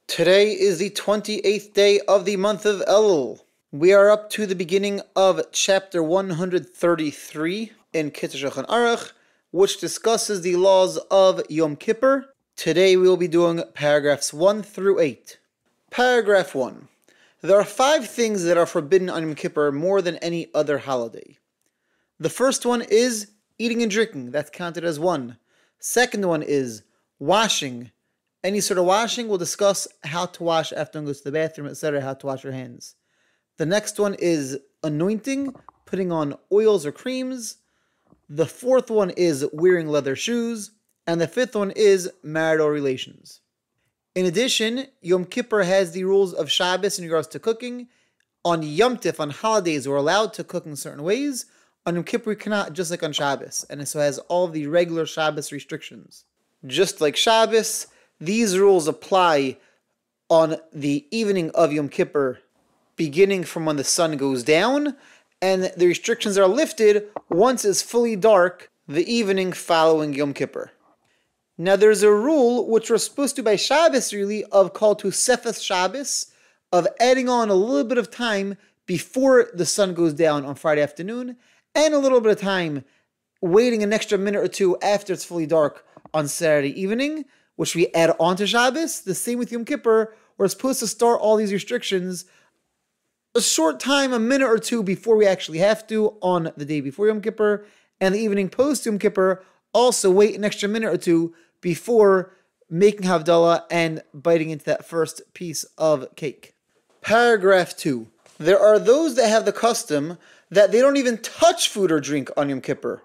Today is the 28th day of the month of Elul. We are up to the beginning of chapter 133 in Kitzur Shulchan Aruch, which discusses the laws of Yom Kippur. Today we will be doing paragraphs 1 through 8. Paragraph 1. There are 5 things that are forbidden on Yom Kippur more than any other holiday. The first one is eating and drinking. That's counted as 1. Second one is washing. Any sort of washing, we'll discuss how to wash after one goes to the bathroom, etc., how to wash your hands. The next one is anointing, putting on oils or creams. The fourth one is wearing leather shoes. And the fifth one is marital relations. In addition, Yom Kippur has the rules of Shabbos in regards to cooking. On Yom Tif, on holidays, we're allowed to cook in certain ways. On Yom Kippur, we cannot, just like on Shabbos. And so it has all of the regular Shabbos restrictions. Just like Shabbos, these rules apply on the evening of Yom Kippur, beginning from when the sun goes down, and the restrictions are lifted once it's fully dark the evening following Yom Kippur. Now there's a rule which we're supposed to by Shabbos really of called Tosefes Shabbos, of adding on a little bit of time before the sun goes down on Friday afternoon, and a little bit of time waiting an extra minute or two after it's fully dark on Saturday evening, which we add on to Shabbos. The same with Yom Kippur. We're supposed to start all these restrictions a short time, a minute or two before we actually have to on the day before Yom Kippur. And the evening post Yom Kippur, also wait an extra minute or two before making Havdalah and biting into that first piece of cake. Paragraph 2. There are those that have the custom that they don't even touch food or drink on Yom Kippur.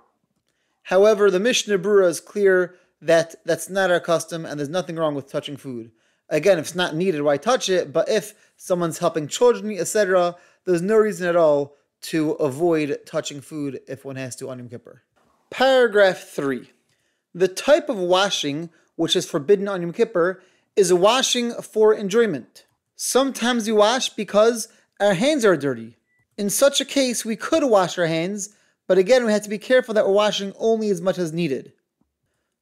However, the Mishnah Berurah is clear that that's not our custom and there's nothing wrong with touching food. Again, if it's not needed, why touch it? But if someone's helping children, etc., there's no reason at all to avoid touching food if one has to on Yom Kippur. Paragraph 3. The type of washing which is forbidden on Yom Kippur is a washing for enjoyment. Sometimes we wash because our hands are dirty. In such a case, we could wash our hands, but again, we have to be careful that we're washing only as much as needed.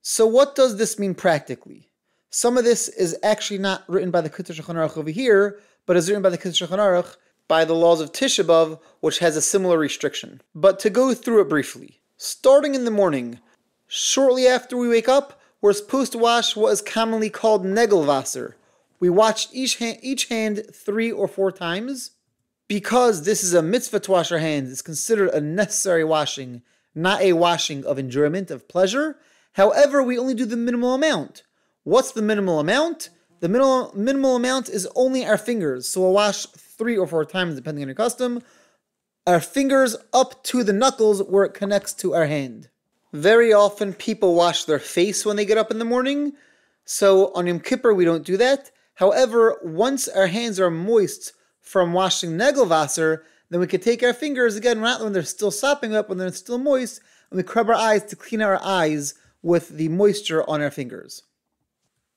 So what does this mean practically? Some of this is actually not written by the Kitzur Shulchan Aruch over here, but is written by the Kitzur Shulchan Aruch by the laws of Tisha B'Av, which has a similar restriction. But to go through it briefly, starting in the morning, shortly after we wake up, we're supposed to wash what is commonly called Negelwasser. We wash each hand 3 or 4 times. Because this is a mitzvah to wash our hands, it's considered a necessary washing, not a washing of enjoyment, of pleasure. However, we only do the minimal amount. What's the minimal amount? The minimal amount is only our fingers. So we'll wash 3 or 4 times, depending on your custom. Our fingers up to the knuckles where it connects to our hand. Very often people wash their face when they get up in the morning. So on Yom Kippur, we don't do that. However, once our hands are moist from washing Negelwasser, then we could take our fingers, again, not when they're still sopping up, when they're still moist, and we scrub our eyes to clean our eyes with the moisture on our fingers.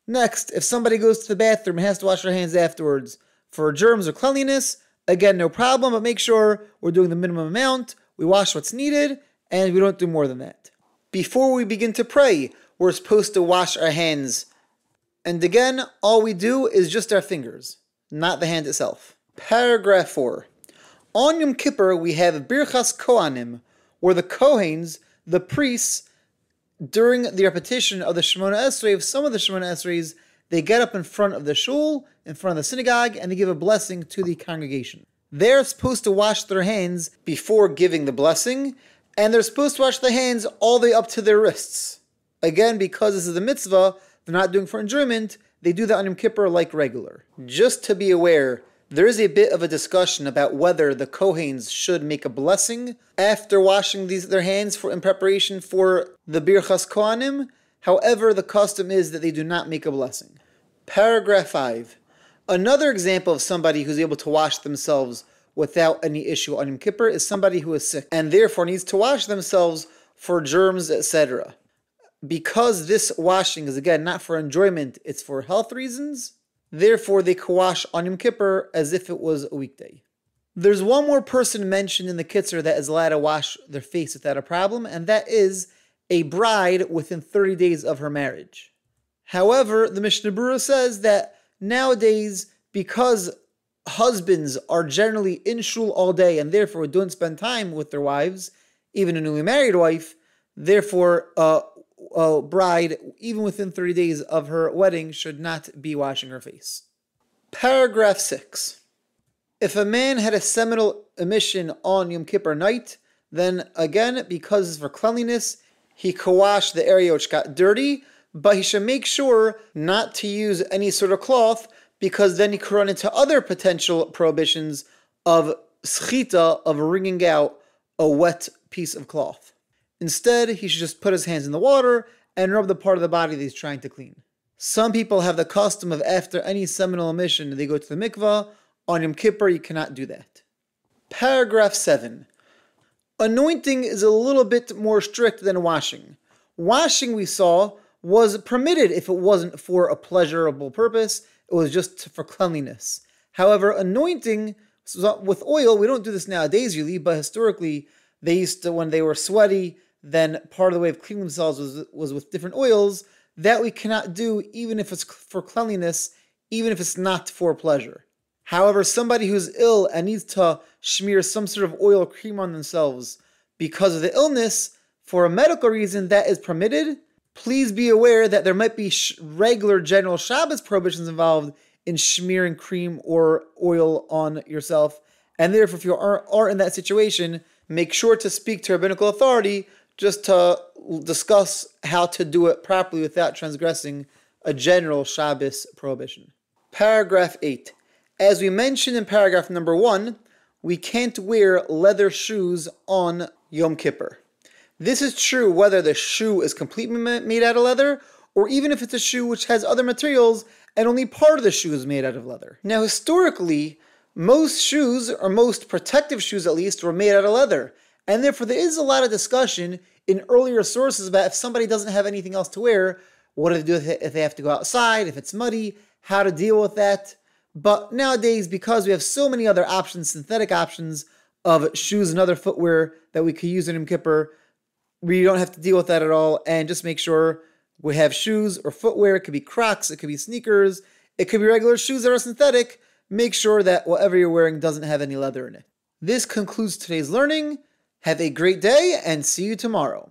Next, if somebody goes to the bathroom and has to wash their hands afterwards for germs or cleanliness, again, no problem, but make sure we're doing the minimum amount, we wash what's needed, and we don't do more than that. Before we begin to pray, we're supposed to wash our hands. And again, all we do is just our fingers, not the hand itself. Paragraph 4. On Yom Kippur, we have Birchas Kohanim, where the Kohanes, the priests, during the repetition of the Shemona Esrei, some of the Shemona Esreis, they get up in front of the shul, in front of the synagogue, and they give a blessing to the congregation. They're supposed to wash their hands before giving the blessing, and they're supposed to wash their hands all the way up to their wrists. Again, because this is a mitzvah, they're not doing for enjoyment, they do that on Yom Kippur like regular. Just to be aware, there is a bit of a discussion about whether the Kohanes should make a blessing after washing their hands in preparation for the Birchas Kohanim. However, the custom is that they do not make a blessing. Paragraph 5. Another example of somebody who's able to wash themselves without any issue on Yom Kippur is somebody who is sick and therefore needs to wash themselves for germs, etc. Because this washing is, again, not for enjoyment, it's for health reasons, therefore they can wash on Yom Kippur as if it was a weekday. There's one more person mentioned in the Kitzur that is allowed to wash their face without a problem, and that is a bride within 30 days of her marriage. However, the Mishnah Berurah says that nowadays, because husbands are generally in shul all day and therefore don't spend time with their wives, even a newly married wife, therefore a bride, even within 30 days of her wedding, should not be washing her face. Paragraph 6. If a man had a seminal emission on Yom Kippur night, then again, because it's for cleanliness, he could wash the area which got dirty, but he should make sure not to use any sort of cloth, because then he could run into other potential prohibitions of schita, of wringing out a wet piece of cloth. Instead, he should just put his hands in the water and rub the part of the body that he's trying to clean. Some people have the custom of after any seminal emission, they go to the mikvah. On Yom Kippur, you cannot do that. Paragraph 7. Anointing is a little bit more strict than washing. Washing, we saw, was permitted if it wasn't for a pleasurable purpose. It was just for cleanliness. However, anointing with oil, we don't do this nowadays really, but historically, they used to, when they were sweaty, then part of the way of cleaning themselves was with different oils. That we cannot do even if it's for cleanliness, even if it's not for pleasure. However, somebody who's ill and needs to smear some sort of oil or cream on themselves because of the illness, for a medical reason, that is permitted. Please be aware that there might be regular general Shabbos prohibitions involved in smearing cream or oil on yourself. And therefore, if you are in that situation, make sure to speak to rabbinical authority just to discuss how to do it properly without transgressing a general Shabbos prohibition. Paragraph 8. As we mentioned in paragraph number 1, we can't wear leather shoes on Yom Kippur. This is true whether the shoe is completely made out of leather, or even if it's a shoe which has other materials and only part of the shoe is made out of leather. Now, historically, most shoes, or most protective shoes at least, were made out of leather. And therefore, there is a lot of discussion in earlier sources about if somebody doesn't have anything else to wear, what do they do if they have to go outside, if it's muddy, how to deal with that. But nowadays, because we have so many other options, synthetic options of shoes and other footwear that we could use in Yom Kippur, we don't have to deal with that at all. And just make sure we have shoes or footwear. It could be Crocs, it could be sneakers, it could be regular shoes that are synthetic. Make sure that whatever you're wearing doesn't have any leather in it. This concludes today's learning. Have a great day and see you tomorrow.